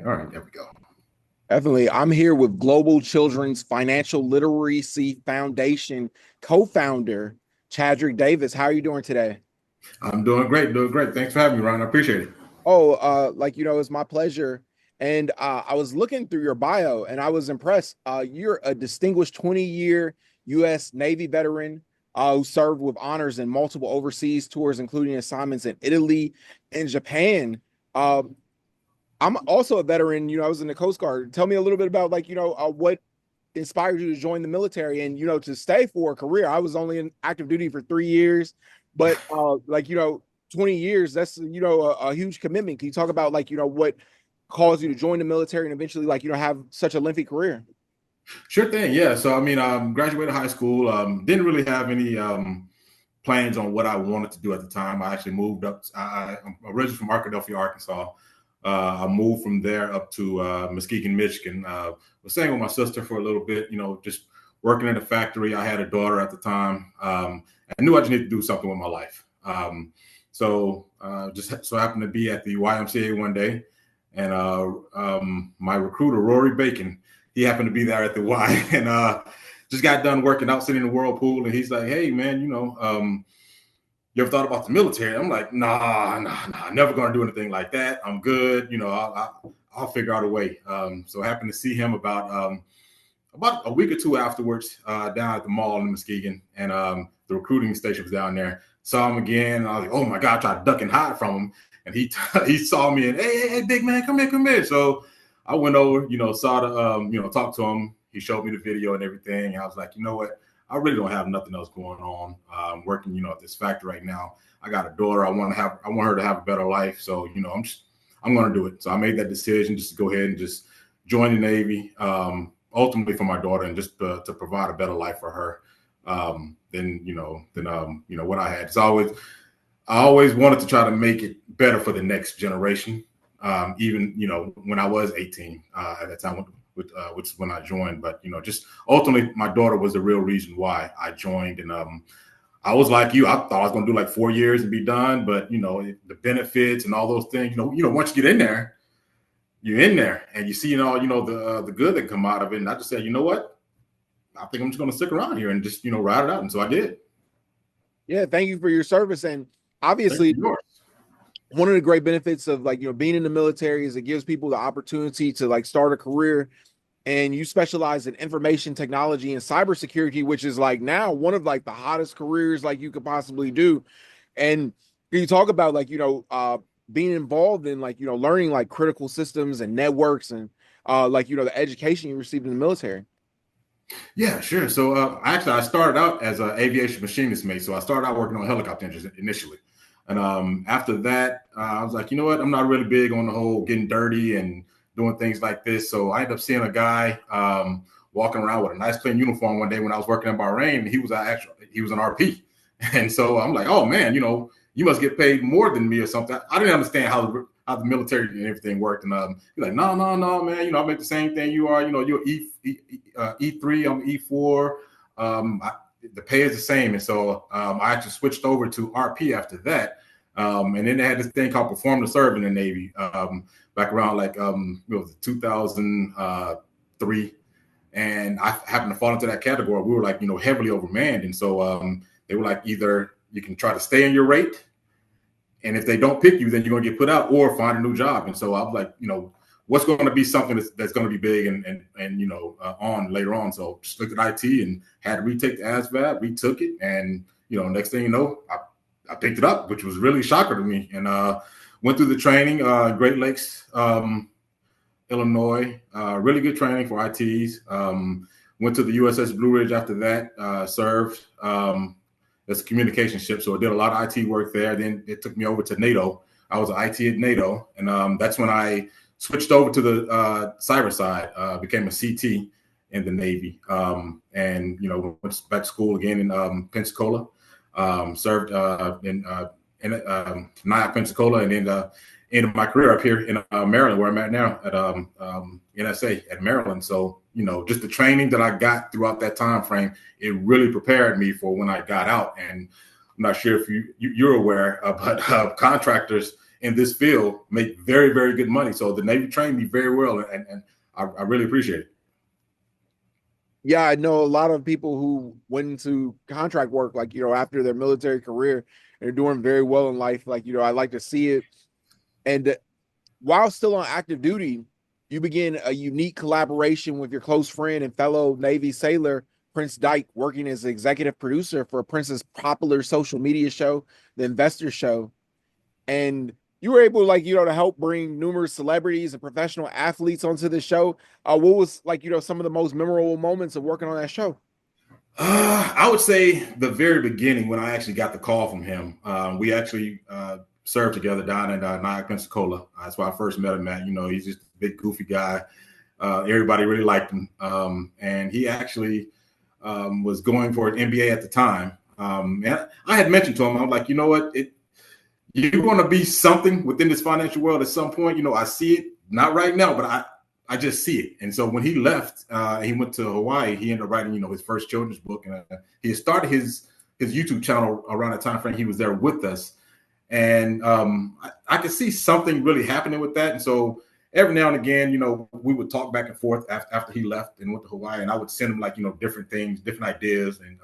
All right, there we go. Definitely. I'm here with Global Children's Financial Literacy Foundation co-founder, Chadrick Davis. How are you doing today? I'm doing great, doing great. Thanks for having me, Ron. I appreciate it. Oh, it's my pleasure. And I was looking through your bio and I was impressed. You're a distinguished 20-year U.S. Navy veteran who served with honors in multiple overseas tours, including assignments in Italy and Japan. Uh, I'm also a veteran. I was in the Coast Guard. Tell me a little bit about what inspired you to join the military and to stay for a career. I was only in active duty for 3 years, but 20 years, that's a huge commitment. Can you talk about what caused you to join the military and eventually have such a lengthy career? Sure thing. Yeah. So, I mean, graduated high school. Didn't really have any plans on what I wanted to do at the time. I actually moved up. I'm originally from Arkadelphia, Arkansas. I moved from there up to Muskegon, Michigan. Was staying with my sister for a little bit, just working in a factory. I had a daughter at the time. I knew I just needed to do something with my life. So just so happened to be at the YMCA one day, and my recruiter, Rory Bacon, he happened to be there at the Y, and just got done working out, sitting in the whirlpool, and he's like, "Hey, man, you ever thought about the military?" I'm like, nah, never gonna do anything like that. I'm good. I'll figure out a way. So I happened to see him about a week or two afterwards down at the mall in Muskegon, and the recruiting station was down there. Saw him again, and I was like, oh my God, I tried to duck and hide from him. And he he saw me and, hey, big man, come here. So I went over, saw the, talked to him. He showed me the video and everything. And I was like, you know what? I really don't have nothing else going on. Working, at this factory right now. I got a daughter. I want her to have a better life. So, I'm going to do it. So I made that decision just to go ahead and just join the Navy, ultimately for my daughter and just to provide a better life for her. Than what I had. I always wanted to try to make it better for the next generation. Even, when I was 18 at that time, which is when I joined. But, just ultimately, my daughter was the real reason why I joined. And I was like you. I thought I was going to do like 4 years and be done. But, the benefits and all those things, once you get in there, you're in there and you see, the good that come out of it. And I just said, you know what? I think I'm just going to stick around here and just, ride it out. And so I did. Yeah. Thank you for your service. And obviously, one of the great benefits of being in the military is it gives people the opportunity to start a career, and you specialize in information technology and cybersecurity, which is now one of the hottest careers you could possibly do. And can you talk about being involved in learning critical systems and networks and the education you received in the military? Yeah, sure. So actually, I started out as an aviation machinist mate. So I started out working on helicopter engines initially. And after that, I was like, you know what? I'm not really big on the whole getting dirty and doing things like this. So I ended up seeing a guy walking around with a nice clean uniform one day when I was working in Bahrain. And he was an RP. And so I'm like, oh, man, you must get paid more than me or something. I didn't understand how the military and everything worked. And he's like, no, man, I make the same thing you are. You're E3, I'm E4. The pay is the same. And so I actually switched over to RP after that. And then they had this thing called Perform to Serve in the Navy back around 2003. And I happened to fall into that category. We were heavily overmanned. And so they were like, either you can try to stay in your rate, and if they don't pick you, then you're going to get put out or find a new job. And so I was like, what's going to be something that's going to be big and on later on. So just looked at IT and had to retake the ASVAB, retook it. And, next thing you know, I picked it up, which was really a shocker to me. And went through the training, Great Lakes, Illinois, really good training for ITs. Went to the USS Blue Ridge after that, served. That's a communication ship. So I did a lot of IT work there. Then it took me over to NATO. I was an IT at NATO. And that's when I switched over to the cyber side, became a CT in the Navy. And, went back to school again in Pensacola, served in NIAC Pensacola, and then ended my career up here in Maryland, where I'm at now at NSA at Maryland. So, just the training that I got throughout that time frame, it really prepared me for when I got out. And I'm not sure if you're aware, but contractors in this field make very, very good money. So the Navy trained me very well, and I really appreciate it. Yeah, I know a lot of people who went into contract work, like, after their military career, and they're doing very well in life. Like, I like to see it. And while still on active duty, you begin a unique collaboration with your close friend and fellow Navy sailor, Prince Dyke, working as executive producer for Prince's popular social media show, The Investor Show. And you were able, like, to help bring numerous celebrities and professional athletes onto the show. What was, like, some of the most memorable moments of working on that show? I would say the very beginning when I actually got the call from him. We actually served together down in Nyack, Pensacola. That's where I first met him at. He's just a big, goofy guy. Everybody really liked him. And he actually was going for an MBA at the time. And I had mentioned to him, I'm like, you know what? You're going to be something within this financial world at some point. I see it, not right now, but I just see it. And so when he left, he went to Hawaii. He ended up writing, his first children's book. And he had started his YouTube channel around the time frame he was there with us. And I could see something really happening with that. And so every now and again, we would talk back and forth after he left and went to Hawaii. And I would send him, like, different things, different ideas, and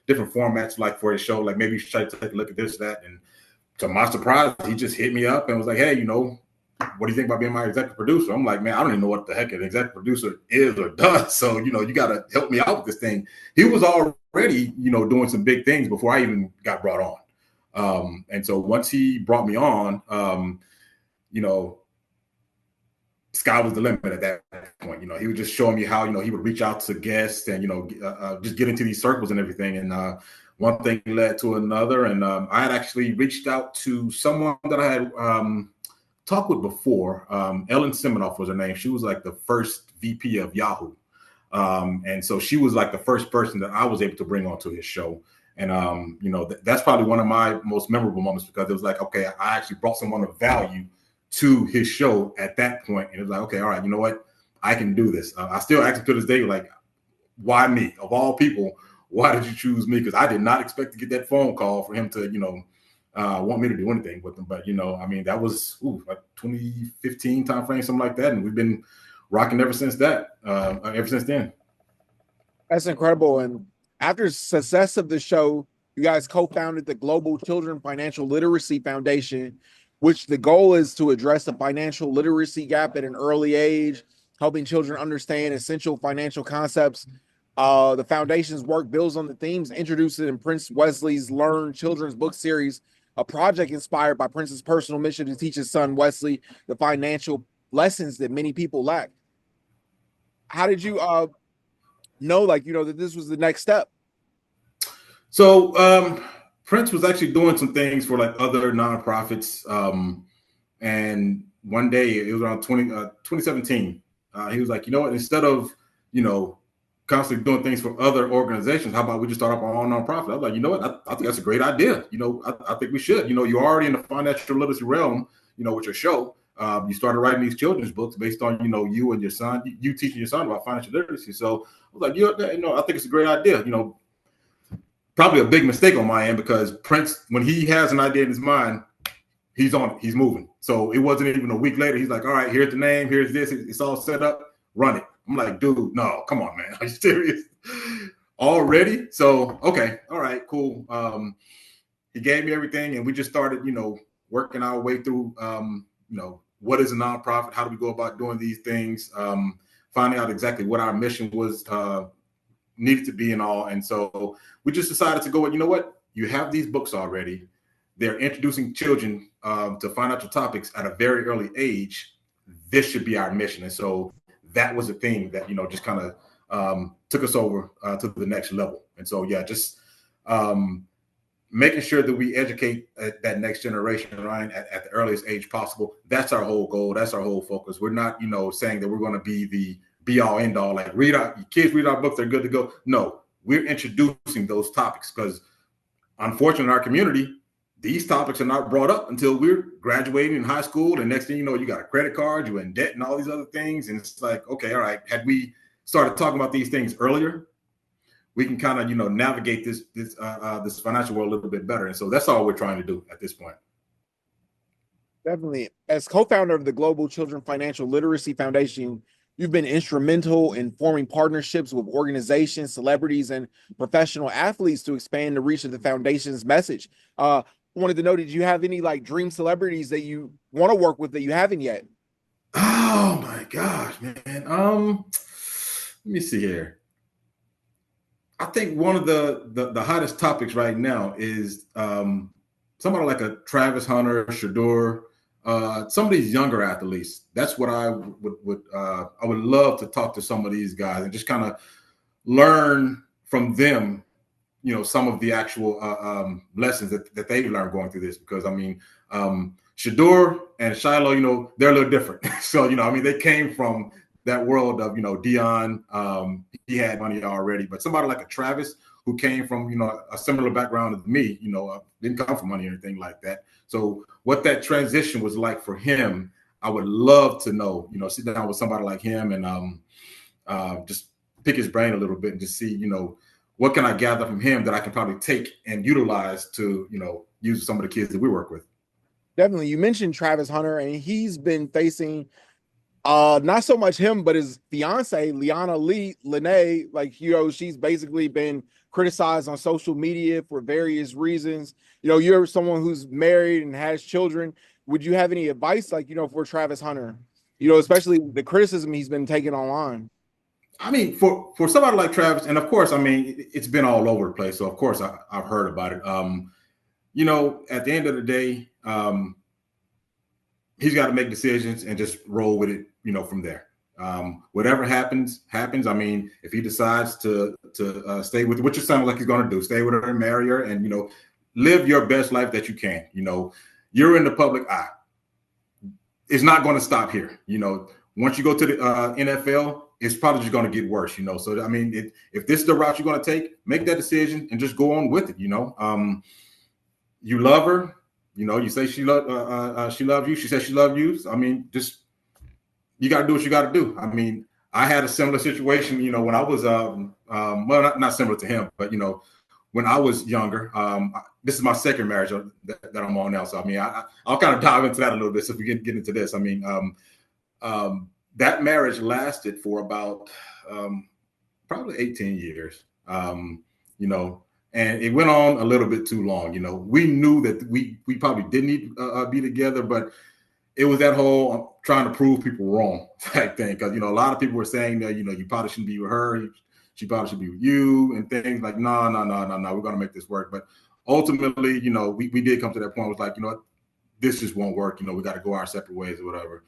different formats, like for his show. Like, maybe you should take a look at this, that. And to my surprise, he just hit me up and was like, hey, what do you think about being my executive producer? I'm like, man, I don't even know what the heck an executive producer is or does. So, you got to help me out with this thing. He was already, doing some big things before I even got brought on. And so once he brought me on, sky was the limit at that point. He was just showing me how, he would reach out to guests and, just get into these circles and everything. And one thing led to another. And I had actually reached out to someone that I had talked with before. Ellen Siminoff was her name. She was like the first VP of Yahoo. And so she was like the first person that I was able to bring onto his show. And, that's probably one of my most memorable moments, because it was like, okay, I actually brought someone of value to his show at that point. And it was like, okay, all right, you know what? I can do this. I still ask him to this day, like, why me? Of all people, why did you choose me? Because I did not expect to get that phone call for him to, want me to do anything with him. But, that was like 2015 timeframe, something like that. And we've been rocking ever since then. That's incredible. And after success of the show, you guys co-founded the Global Children Financial Literacy Foundation, which the goal is to address the financial literacy gap at an early age, helping children understand essential financial concepts. The foundation's work builds on the themes introduced in Prince Wesley's Learn children's book series, a project inspired by Prince's personal mission to teach his son Wesley the financial lessons that many people lack. How did you know, that this was the next step? So Prince was actually doing some things for like other nonprofits. And one day, it was around 2017, he was like, you know what, instead of, constantly doing things for other organizations, how about we just start up our own nonprofit? I was like, you know what, I think that's a great idea. I think we should. You're already in the financial literacy realm, with your show. You started writing these children's books based on, you and your son, you teaching your son about financial literacy. So I was like, I think it's a great idea. Probably a big mistake on my end, because Prince, when he has an idea in his mind, he's on it, he's moving. So it wasn't even a week later. He's like, all right, here's the name, here's this, it's all set up, run it. I'm like, dude, no, come on, man. Are you serious? Already? So, okay, all right, cool. He gave me everything, and we just started, working our way through, what is a nonprofit? How do we go about doing these things? Finding out exactly what our mission was, needed to be and all. And so we just decided to go with, you know what? You have these books already. They're introducing children to financial topics at a very early age. This should be our mission. And so that was the thing that, just kind of took us over to the next level. And so, yeah, just making sure that we educate that next generation, Ryan, at the earliest age possible. That's our whole goal. That's our whole focus. We're not, saying that we're going to be the be all end all, like kids read our books, they're good to go. No, we're introducing those topics, because unfortunately in our community, these topics are not brought up until we're graduating in high school. And next thing you know, you got a credit card, you're in debt and all these other things. And it's like, okay, all right, had we started talking about these things earlier, we can kind of, navigate this financial world a little bit better. And so that's all we're trying to do at this point. Definitely. As co-founder of the Global Children Financial Literacy Foundation, you've been instrumental in forming partnerships with organizations, celebrities, and professional athletes to expand the reach of the foundation's message. Wanted to know, did you have any like dream celebrities that you want to work with that you haven't yet? Oh my gosh, man. Let me see here. I think one of the hottest topics right now is somebody like a Travis Hunter, Shador, some of these younger athletes. That's what I would love to talk to some of these guys and just kind of learn from them, some of the actual lessons that they've learned going through this. Because I mean, Shador and Shiloh, they're a little different. So I mean, they came from that world of Dion. He had money already, but somebody like a Travis who came from a similar background to me, didn't come from money or anything like that. So what that transition was like for him, I would love to know. Sit down with somebody like him and just pick his brain a little bit and just see what can I gather from him that I can probably take and utilize to use with some of the kids that we work with. Definitely. You mentioned Travis Hunter, and he's been facing not so much him, but his fiance, Liana Lene, like, she's basically been criticized on social media for various reasons. You're someone who's married and has children. Would you have any advice, like, for Travis Hunter, especially the criticism he's been taking online? I mean, for somebody like Travis, and of course, I mean, it's been all over the place. So of course I've heard about it. At the end of the day, he's got to make decisions and just roll with it, from there. Whatever happens. I mean, if he decides to stay with, which it sounds like he's going to do, stay with her and marry her and, live your best life that you can. You're in the public eye. It's not going to stop here. Once you go to the NFL, it's probably just going to get worse, So, I mean, if this is the route you're going to take, make that decision and just go on with it, You love her. You say she loves you. She says she loves you. I mean, just you got to do what you got to do. I mean, I had a similar situation, when I was, well, not similar to him, but, when I was younger. This is my second marriage that I'm on now. So, I mean, I'll kind of dive into that a little bit. So if we get into this, I mean, that marriage lasted for about probably 18 years, and it went on a little bit too long. We knew that we probably didn't need to be together, but it was that whole trying to prove people wrong type thing. Because, a lot of people were saying that, you probably shouldn't be with her. She probably should be with you and things like, no, we're going to make this work. But ultimately, we did come to that point. It was like, what, this just won't work. We got to go our separate ways or whatever.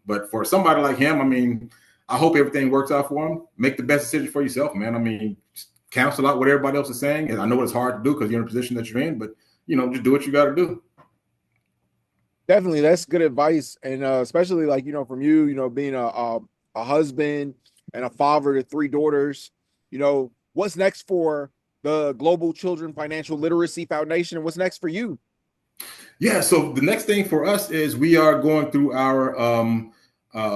But for somebody like him, I mean, I hope everything works out for him. Make the best decision for yourself, man. I mean, cancel out what everybody else is saying. And I know it's hard to do because you're in a position that you're in, but, just do what you got to do. Definitely. That's good advice. And especially like, from you, being a husband and a father to 3 daughters, what's next for the Global Children Financial Literacy Foundation? And what's next for you? Yeah, so the next thing for us is we are going through our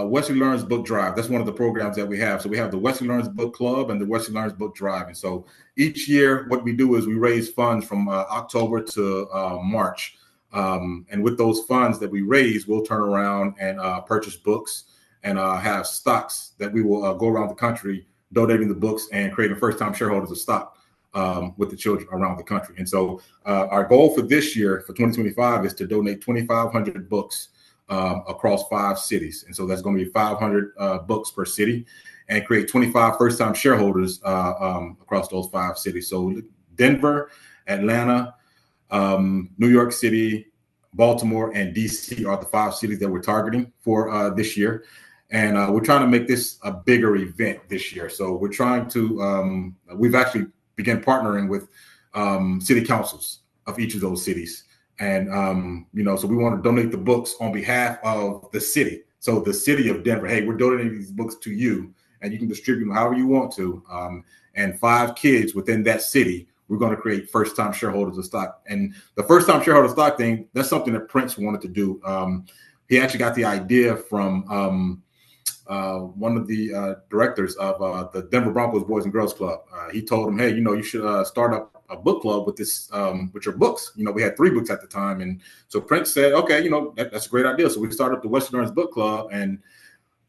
Wesley Learns Book Drive. That's one of the programs that we have. So we have the Wesley Learns Book Club and the Wesley Learns Book Drive. And so each year, what we do is we raise funds from October to March. And with those funds that we raise, we'll turn around and purchase books and have stocks that we will go around the country donating the books and creating first-time shareholders of stock with the children around the country. And so our goal for this year, for 2025, is to donate 2,500 books across 5 cities. And so that's going to be 500 books per city and create 25 first-time shareholders across those 5 cities. So Denver, Atlanta, New York City, Baltimore, and DC are the 5 cities that we're targeting for this year. And we're trying to make this a bigger event this year. So we're trying to, we've actually began partnering with city councils of each of those cities. And, so we want to donate the books on behalf of the city. So the city of Denver, hey, we're donating these books to you and you can distribute them however you want to. And 5 kids within that city, we're going to create first-time shareholders of stock. And the first-time shareholder of stock thing, that's something that Prince wanted to do. He actually got the idea from one of the directors of the Denver Broncos Boys and Girls Club. He told him, hey, you should start up a book club with this with your books. We had 3 books at the time, and so Prince said, okay, that's a great idea. So we started up the Western Earns Book Club, and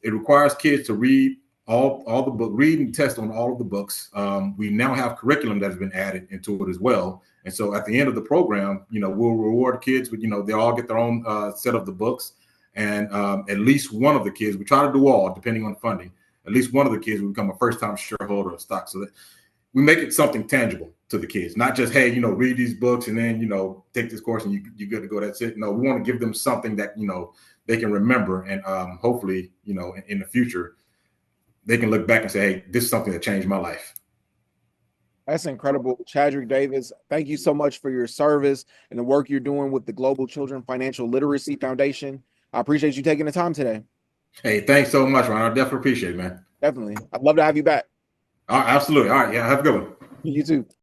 it requires kids to read all the book, read and test on all of the books. We now have curriculum that has been added into it as well. And so at the end of the program, we'll reward kids with, they all get their own set of the books. And at least one of the kids, we try to do all, depending on funding, at least one of the kids will become a first-time shareholder of stock. So that we make it something tangible to the kids, not just, hey, read these books and then, take this course and you're good to go. That's it. No, we want to give them something that, they can remember. And hopefully, in the future, they can look back and say, hey, this is something that changed my life. That's incredible. Chadrick Davis, thank you so much for your service and the work you're doing with the Global Children Financial Literacy Foundation. I appreciate you taking the time today. Hey, thanks so much, Ron. I definitely appreciate it, man. Definitely. I'd love to have you back. Absolutely. All right. Yeah, have a good one. You too.